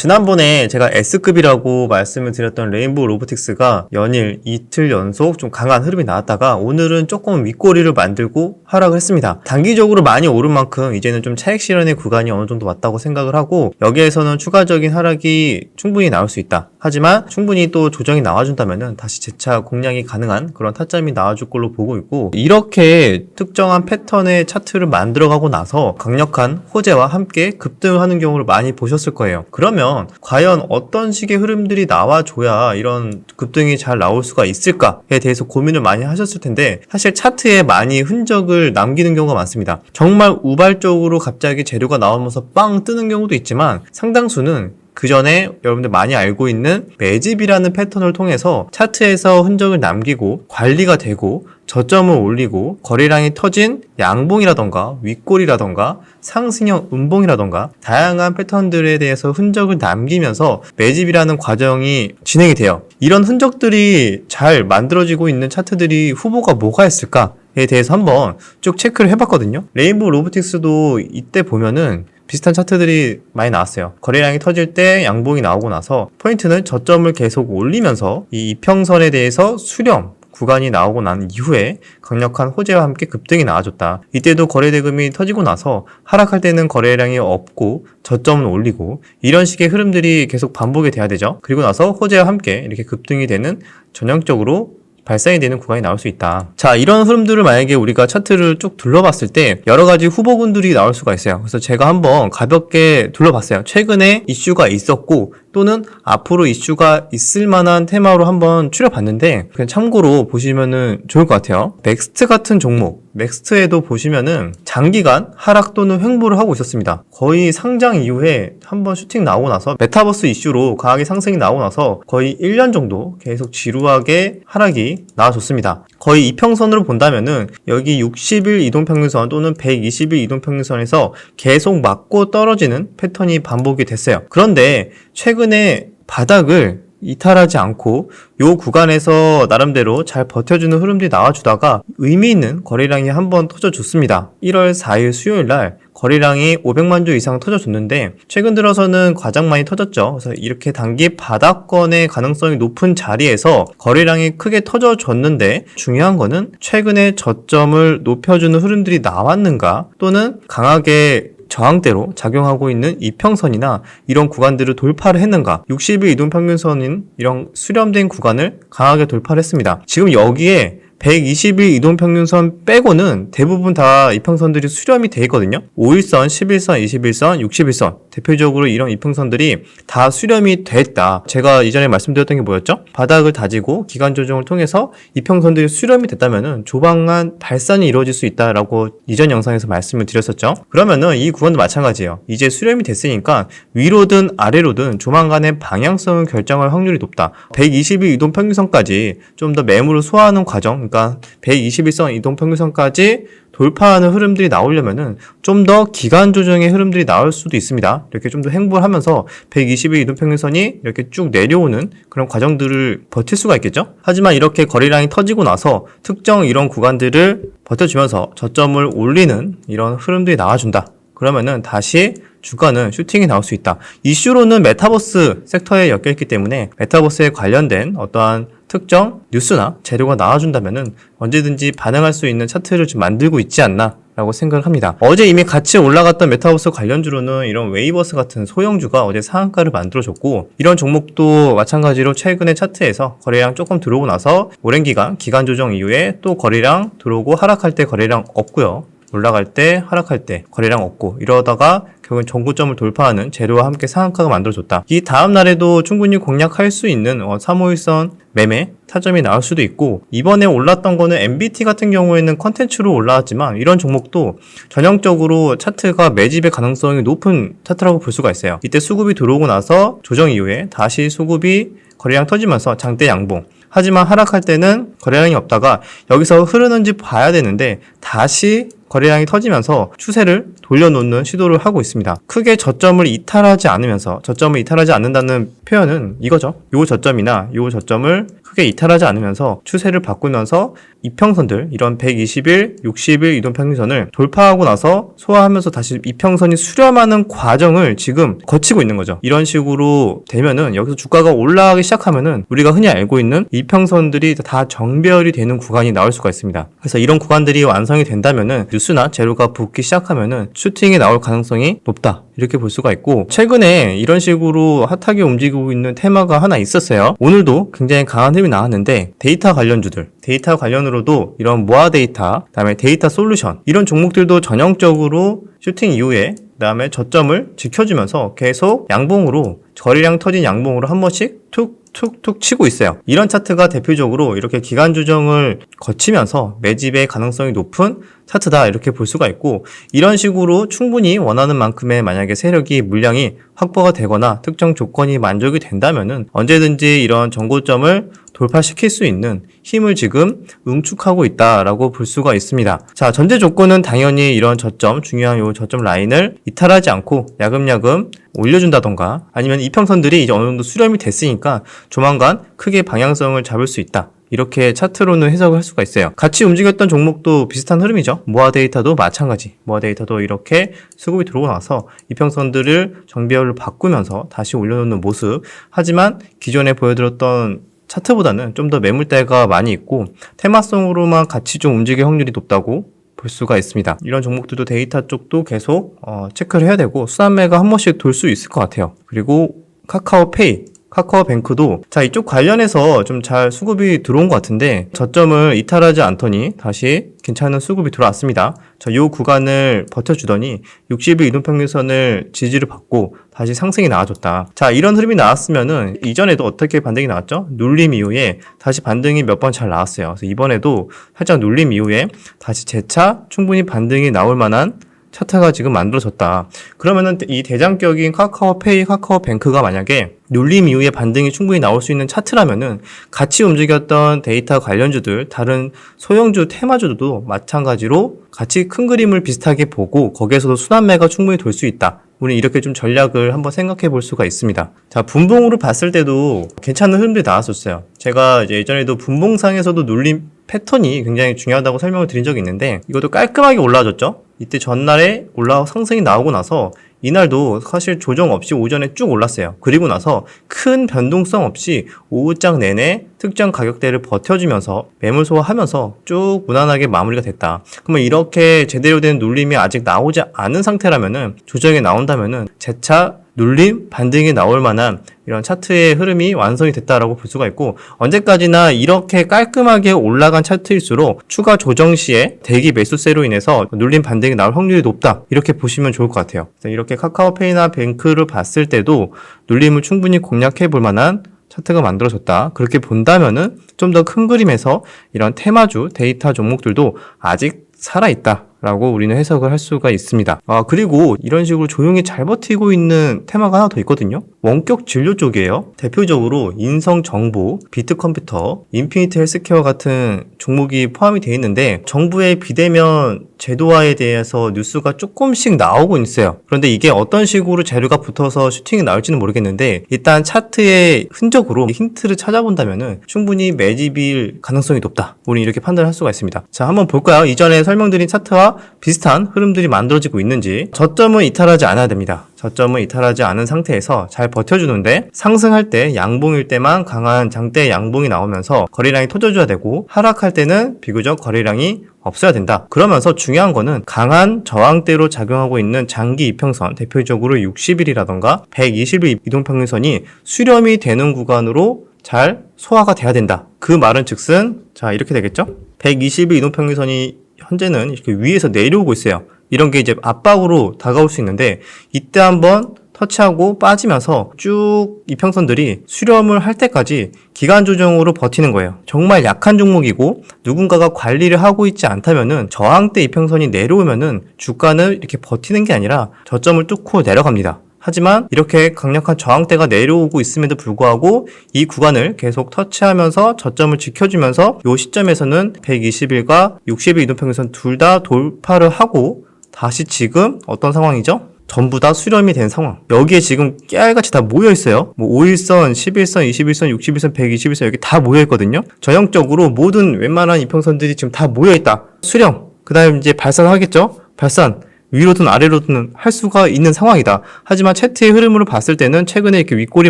지난번에 제가 S급이라고 말씀을 드렸던 레인보우 로보틱스가 연일 이틀 연속 좀 강한 흐름이 나왔다가 오늘은 조금 윗꼬리를 만들고 하락을 했습니다. 단기적으로 많이 오른 만큼 이제는 좀 차익 실현의 구간이 어느 정도 왔다고 생각을 하고, 여기에서는 추가적인 하락이 충분히 나올 수 있다. 하지만 충분히 또 조정이 나와준다면은 다시 재차 공략이 가능한 그런 타점이 나와줄 걸로 보고 있고, 이렇게 특정한 패턴의 차트를 만들어가고 나서 강력한 호재와 함께 급등을 하는 경우를 많이 보셨을 거예요. 그러면 과연 어떤 식의 흐름들이 나와줘야 이런 급등이 잘 나올 수가 있을까에 대해서 고민을 많이 하셨을 텐데, 사실 차트에 많이 흔적을 남기는 경우가 많습니다. 정말 우발적으로 갑자기 재료가 나오면서 빵 뜨는 경우도 있지만, 상당수는 그 전에 여러분들 많이 알고 있는 매집이라는 패턴을 통해서 차트에서 흔적을 남기고 관리가 되고 저점을 올리고 거래량이 터진 양봉이라던가 윗골이라던가 상승형 음봉이라던가 다양한 패턴들에 대해서 흔적을 남기면서 매집이라는 과정이 진행이 돼요. 이런 흔적들이 잘 만들어지고 있는 차트들이 후보가 뭐가 있을까에 대해서 한번 쭉 체크를 해봤거든요. 레인보우 로보틱스도 이때 보면은 비슷한 차트들이 많이 나왔어요. 거래량이 터질 때 양봉이 나오고 나서 포인트는 저점을 계속 올리면서 이 이평선에 대해서 수렴 구간이 나오고 난 이후에 강력한 호재와 함께 급등이 나와줬다. 이때도 거래대금이 터지고 나서 하락할 때는 거래량이 없고 저점은 올리고, 이런 식의 흐름들이 계속 반복이 돼야 되죠. 그리고 나서 호재와 함께 이렇게 급등이 되는 전형적으로 발생이 되는 구간이 나올 수 있다. 자, 이런 흐름들을 만약에 우리가 차트를 쭉 둘러봤을 때 여러 가지 후보군들이 나올 수가 있어요. 그래서 제가 한번 가볍게 둘러봤어요. 최근에 이슈가 있었고 또는 앞으로 이슈가 있을 만한 테마로 한번 추려봤는데, 그냥 참고로 보시면은 좋을 것 같아요. 넥스트 같은 종목, 넥스트에도 보시면은 장기간 하락 또는 횡보를 하고 있었습니다. 거의 상장 이후에 한번 슈팅 나오고 나서 메타버스 이슈로 강하게 상승이 나오고 나서 거의 1년 정도 계속 지루하게 하락이 나와줬습니다. 거의 이평선으로 본다면은 여기 60일 이동평균선 또는 120일 이동평균선에서 계속 맞고 떨어지는 패턴이 반복이 됐어요. 그런데 최근에 바닥을 이탈하지 않고 요 구간에서 나름대로 잘 버텨주는 흐름들이 나와주다가 의미 있는 거래량이 한번 터져줬습니다. 1월 4일 수요일 날 거래량이 500만 주 이상 터져줬는데, 최근 들어서는 가장 많이 터졌죠. 그래서 이렇게 단기 바닥권의 가능성이 높은 자리에서 거래량이 크게 터져줬는데, 중요한 거는 최근에 저점을 높여주는 흐름들이 나왔는가, 또는 강하게 저항대로 작용하고 있는 이평선이나 이런 구간들을 돌파를 했는가. 60일 이동평균선인 이런 수렴된 구간을 강하게 돌파를 했습니다. 지금 여기에 120일 이동평균선 빼고는 대부분 다 이평선들이 수렴이 돼 있거든요. 5일선, 11선, 21선, 60일선 대표적으로 이런 이평선들이 다 수렴이 됐다. 제가 이전에 말씀드렸던 게 뭐였죠? 바닥을 다지고 기간 조정을 통해서 이평선들이 수렴이 됐다면은 조만간 발산이 이루어질 수 있다라고 이전 영상에서 말씀을 드렸었죠. 그러면은 이 구간도 마찬가지예요. 이제 수렴이 됐으니까 위로든 아래로든 조만간의 방향성을 결정할 확률이 높다. 120일 이동평균선까지 좀 더 매물을 소화하는 과정, 그러니까 121선 이동평균선까지 돌파하는 흐름들이 나오려면은 좀 더 기간 조정의 흐름들이 나올 수도 있습니다. 이렇게 좀 더 횡보를 하면서 120일 이동평균선이 이렇게 쭉 내려오는 그런 과정들을 버틸 수가 있겠죠? 하지만 이렇게 거래량이 터지고 나서 특정 이런 구간들을 버텨주면서 저점을 올리는 이런 흐름들이 나와준다. 그러면은 다시 주가는 슈팅이 나올 수 있다. 이슈로는 메타버스 섹터에 엮여있기 때문에 메타버스에 관련된 어떠한 특정 뉴스나 재료가 나와준다면은 언제든지 반응할 수 있는 차트를 좀 만들고 있지 않나 라고 생각을 합니다. 어제 이미 같이 올라갔던 메타버스 관련주로는 이런 웨이버스 같은 소형주가 어제 상한가를 만들어줬고, 이런 종목도 마찬가지로 최근에 차트에서 거래량 조금 들어오고 나서 오랜 기간 조정 이후에 또 거래량 들어오고 하락할 때 거래량 없고요. 올라갈 때 하락할 때 거래량 없고, 이러다가 결국은 정고점을 돌파하는 재료와 함께 상한가가 만들어졌다. 이 다음 날에도 충분히 공략할 수 있는 351선 매매 타점이 나올 수도 있고, 이번에 올랐던 거는 MBT 같은 경우에는 컨텐츠로 올라왔지만 이런 종목도 전형적으로 차트가 매집의 가능성이 높은 차트라고 볼 수가 있어요. 이때 수급이 들어오고 나서 조정 이후에 다시 수급이 거래량 터지면서 장대 양봉, 하지만 하락할 때는 거래량이 없다가 여기서 흐르는지 봐야 되는데 다시 거래량이 터지면서 추세를 돌려놓는 시도를 하고 있습니다. 크게 저점을 이탈하지 않는다는 표현은 이거죠. 요 저점이나 요 저점을 크게 이탈하지 않으면서 추세를 바꾸면서 이평선들, 이런 120일, 60일 이동평균선을 돌파하고 나서 소화하면서 다시 이평선이 수렴하는 과정을 지금 거치고 있는 거죠. 이런 식으로 되면은 여기서 주가가 올라가기 시작하면은 우리가 흔히 알고 있는 이평선들이 다 정배열이 되는 구간이 나올 수가 있습니다. 그래서 이런 구간들이 완성이 된다면은 뉴스나 재료가 붙기 시작하면은 슈팅이 나올 가능성이 높다, 이렇게 볼 수가 있고, 최근에 이런 식으로 핫하게 움직이고 있는 테마가 하나 있었어요. 오늘도 굉장히 강한 흐름이 나왔는데, 데이터 관련주들, 데이터 관련으로도 이런 모아 데이터, 그다음에 데이터 솔루션, 이런 종목들도 전형적으로 슈팅 이후에 그다음에 저점을 지켜주면서 계속 양봉으로, 거래량 터진 양봉으로 한 번씩 툭툭툭 치고 있어요. 이런 차트가 대표적으로 이렇게 기간 조정을 거치면서 매집의 가능성이 높은 차트다, 이렇게 볼 수가 있고, 이런 식으로 충분히 원하는 만큼의 만약에 세력이, 물량이 확보가 되거나 특정 조건이 만족이 된다면은 언제든지 이런 정고점을 돌파시킬 수 있는 힘을 지금 응축하고 있다라고 볼 수가 있습니다. 자, 전제 조건은 당연히 이런 저점, 중요한 요 저점 라인을 이탈하지 않고 야금야금 올려준다던가, 아니면 이평선들이 이제 어느 정도 수렴이 됐으니까 조만간 크게 방향성을 잡을 수 있다, 이렇게 차트로는 해석을 할 수가 있어요. 같이 움직였던 종목도 비슷한 흐름이죠. 모아 데이터도 마찬가지. 모아 데이터도 이렇게 수급이 들어오고 나서 이평선들을 정배열로 바꾸면서 다시 올려놓는 모습. 하지만 기존에 보여드렸던 차트보다는 좀 더 매물대가 많이 있고 테마성으로만 같이 좀 움직일 확률이 높다고 볼 수가 있습니다. 이런 종목들도 데이터 쪽도 계속 체크를 해야 되고, 수산매가 한 번씩 돌 수 있을 것 같아요. 그리고 카카오페이, 카카오뱅크도 자, 이쪽 관련해서 좀 잘 수급이 들어온 것 같은데 저점을 이탈하지 않더니 다시 괜찮은 수급이 들어왔습니다. 자, 요 구간을 버텨주더니 60일 이동평균선을 지지를 받고 다시 상승이 나와줬다. 자, 이런 흐름이 나왔으면은 이전에도 어떻게 반등이 나왔죠? 눌림 이후에 다시 반등이 몇 번 잘 나왔어요. 그래서 이번에도 살짝 눌림 이후에 다시 재차 충분히 반등이 나올 만한 차트가 지금 만들어졌다. 그러면은 이 대장격인 카카오페이, 카카오뱅크가 만약에 눌림 이후에 반등이 충분히 나올 수 있는 차트라면은 같이 움직였던 데이터 관련주들, 다른 소형주, 테마주들도 마찬가지로 같이 큰 그림을 비슷하게 보고 거기에서도 순환매가 충분히 돌 수 있다. 우리 이렇게 좀 전략을 한번 생각해 볼 수가 있습니다. 자, 분봉으로 봤을 때도 괜찮은 흐름들이 나왔었어요. 제가 이제 예전에도 분봉상에서도 눌림 패턴이 굉장히 중요하다고 설명을 드린 적이 있는데, 이것도 깔끔하게 올라와줬죠. 이때 전날에 상승이 나오고 나서 이날도 사실 조정 없이 오전에 쭉 올랐어요. 그리고 나서 큰 변동성 없이 오후장 내내 특정 가격대를 버텨주면서 매물 소화하면서 쭉 무난하게 마무리가 됐다. 그러면 이렇게 제대로 된 눌림이 아직 나오지 않은 상태라면은, 조정이 나온다면은 재차 눌림, 반등이 나올 만한 이런 차트의 흐름이 완성이 됐다라고 볼 수가 있고, 언제까지나 이렇게 깔끔하게 올라간 차트일수록 추가 조정 시에 대기 매수세로 인해서 눌림, 반등이 나올 확률이 높다, 이렇게 보시면 좋을 것 같아요. 이렇게 카카오페이나 뱅크를 봤을 때도 눌림을 충분히 공략해 볼 만한 차트가 만들어졌다. 그렇게 본다면은 좀 더 큰 그림에서 이런 테마주, 데이터 종목들도 아직 살아있다 라고 우리는 해석을 할 수가 있습니다. 그리고 이런 식으로 조용히 잘 버티고 있는 테마가 하나 더 있거든요. 원격 진료 쪽이에요. 대표적으로 인성정보, 비트컴퓨터, 인피니트 헬스케어 같은 종목이 포함이 되어 있는데, 정부의 비대면 제도화에 대해서 뉴스가 조금씩 나오고 있어요. 그런데 이게 어떤 식으로 재료가 붙어서 슈팅이 나올지는 모르겠는데, 일단 차트의 흔적으로 힌트를 찾아본다면은 충분히 매집일 가능성이 높다, 우리 이렇게 판단할 수가 있습니다. 자, 한번 볼까요? 이전에 설명드린 차트와 비슷한 흐름들이 만들어지고 있는지. 저점은 이탈하지 않아야 됩니다. 저점은 이탈하지 않은 상태에서 잘 버텨주는데, 상승할 때 양봉일 때만 강한 장대 양봉이 나오면서 거래량이 터져줘야 되고, 하락할 때는 비교적 거래량이 없어야 된다. 그러면서 중요한 거는 강한 저항대로 작용하고 있는 장기 이평선, 대표적으로 60일이라던가 120일 이동평균선이 수렴이 되는 구간으로 잘 소화가 돼야 된다. 그 말은 즉슨 자, 이렇게 되겠죠? 120일 이동평균선이 현재는 이렇게 위에서 내려오고 있어요. 이런 게 이제 압박으로 다가올 수 있는데, 이때 한번 터치하고 빠지면서 쭉 이평선들이 수렴을 할 때까지 기간 조정으로 버티는 거예요. 정말 약한 종목이고 누군가가 관리를 하고 있지 않다면은 저항대 이평선이 내려오면은 주가는 이렇게 버티는 게 아니라 저점을 뚫고 내려갑니다. 하지만 이렇게 강력한 저항대가 내려오고 있음에도 불구하고 이 구간을 계속 터치하면서 저점을 지켜주면서 이 시점에서는 120일과 60일 이동평균선 둘 다 돌파를 하고 다시 지금 어떤 상황이죠? 전부 다 수렴이 된 상황. 여기에 지금 깨알같이 다 모여있어요. 뭐 5일선, 11선, 21선, 61선, 121선 여기 다 모여있거든요. 전형적으로 모든 웬만한 이평선들이 지금 다 모여있다. 수렴. 그 다음에 이제 발산하겠죠? 발산. 위로든 아래로든 할 수가 있는 상황이다. 하지만 차트의 흐름으로 봤을 때는 최근에 이렇게 윗골이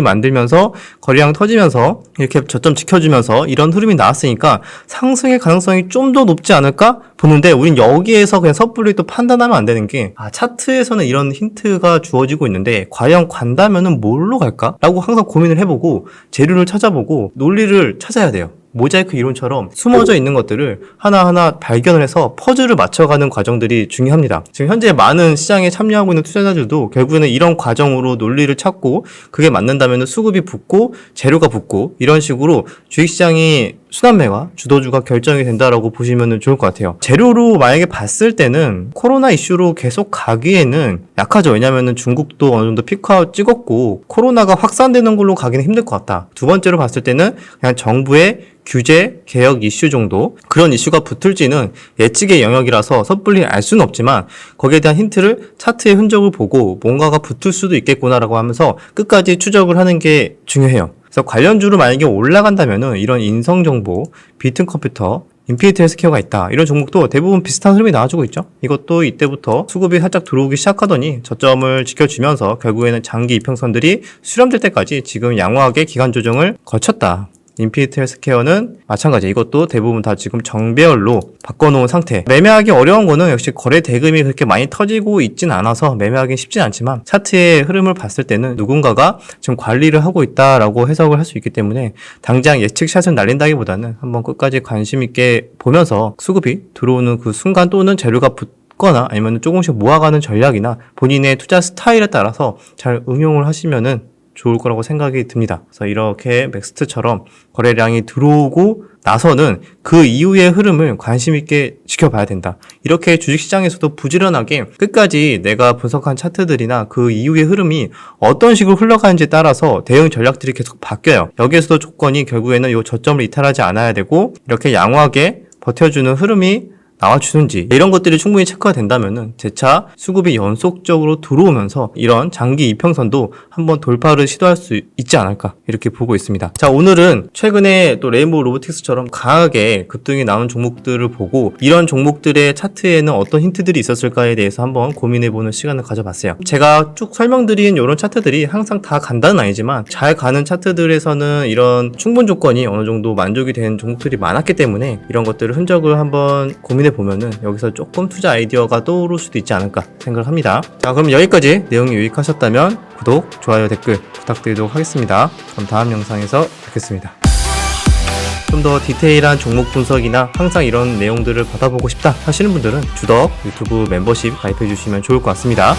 만들면서 거래량 터지면서 이렇게 저점 지켜주면서 이런 흐름이 나왔으니까 상승의 가능성이 좀 더 높지 않을까 보는데 우린 여기에서 그냥 섣불리 또 판단하면 안 되는 게 차트에서는 이런 힌트가 주어지고 있는데 과연 간다면은 뭘로 갈까? 라고 항상 고민을 해보고 재료를 찾아보고 논리를 찾아야 돼요. 모자이크 이론처럼 숨어져 있는 것들을 하나하나 발견을 해서 퍼즐을 맞춰가는 과정들이 중요합니다. 지금 현재 많은 시장에 참여하고 있는 투자자들도 결국에는 이런 과정으로 논리를 찾고 그게 맞는다면 수급이 붙고 재료가 붙고 이런 식으로 주식시장이 순환매가 주도주가 결정이 된다라고 보시면 좋을 것 같아요. 재료로 만약에 봤을 때는 코로나 이슈로 계속 가기에는 약하죠. 왜냐하면 중국도 어느 정도 피크아웃 찍었고 코로나가 확산되는 걸로 가기는 힘들 것 같다. 두 번째로 봤을 때는 그냥 정부의 규제, 개혁 이슈 정도 그런 이슈가 붙을지는 예측의 영역이라서 섣불리 알 수는 없지만 거기에 대한 힌트를 차트의 흔적을 보고 뭔가가 붙을 수도 있겠구나라고 하면서 끝까지 추적을 하는 게 중요해요. 그래서 관련주로 만약에 올라간다면은 이런 인성정보, 비튼컴퓨터, 인피니트 헬스케어가 있다. 이런 종목도 대부분 비슷한 흐름이 나와주고 있죠. 이것도 이때부터 수급이 살짝 들어오기 시작하더니 저점을 지켜주면서 결국에는 장기 이평선들이 수렴될 때까지 지금 양호하게 기간 조정을 거쳤다. 인피니트 헬스케어는 마찬가지. 이것도 대부분 다 지금 정배열로 바꿔놓은 상태. 매매하기 어려운 거는 역시 거래 대금이 그렇게 많이 터지고 있진 않아서 매매하기 쉽진 않지만 차트의 흐름을 봤을 때는 누군가가 지금 관리를 하고 있다라고 해석을 할 수 있기 때문에 당장 예측샷을 날린다기보다는 한번 끝까지 관심 있게 보면서 수급이 들어오는 그 순간 또는 재료가 거나 아니면 조금씩 모아가는 전략이나 본인의 투자 스타일에 따라서 잘 응용을 하시면은 좋을 거라고 생각이 듭니다. 그래서 이렇게 맥스트처럼 거래량이 들어오고 나서는 그 이후의 흐름을 관심 있게 지켜봐야 된다. 이렇게 주식시장에서도 부지런하게 끝까지 내가 분석한 차트들이나 그 이후의 흐름이 어떤 식으로 흘러가는지에 따라서 대응 전략들이 계속 바뀌어요. 여기에서도 조건이 결국에는 이 저점을 이탈하지 않아야 되고 이렇게 양호하게 버텨주는 흐름이 나와주는지 이런 것들이 충분히 체크가 된다면은 재차 수급이 연속적으로 들어오면서 이런 장기 이평선도 한번 돌파를 시도할 수 있지 않을까 이렇게 보고 있습니다. 자, 오늘은 최근에 또 레인보우 로보틱스처럼 강하게 급등이 나온 종목들을 보고 이런 종목들의 차트에는 어떤 힌트들이 있었을까에 대해서 한번 고민해보는 시간을 가져봤어요. 제가 쭉 설명드린 이런 차트들이 항상 다 간다는 아니지만 잘 가는 차트들에서는 이런 충분 조건이 어느 정도 만족이 된 종목들이 많았기 때문에 이런 것들을 흔적을 한번 보면은 여기서 조금 투자 아이디어가 떠오를 수도 있지 않을까 생각을 합니다. 자, 그럼 여기까지 내용이 유익하셨다면 구독, 좋아요, 댓글 부탁드리도록 하겠습니다. 그럼 다음 영상에서 뵙겠습니다. 좀 더 디테일한 종목 분석이나 항상 이런 내용들을 받아보고 싶다 하시는 분들은 주덕 유튜브 멤버십 가입해 주시면 좋을 것 같습니다.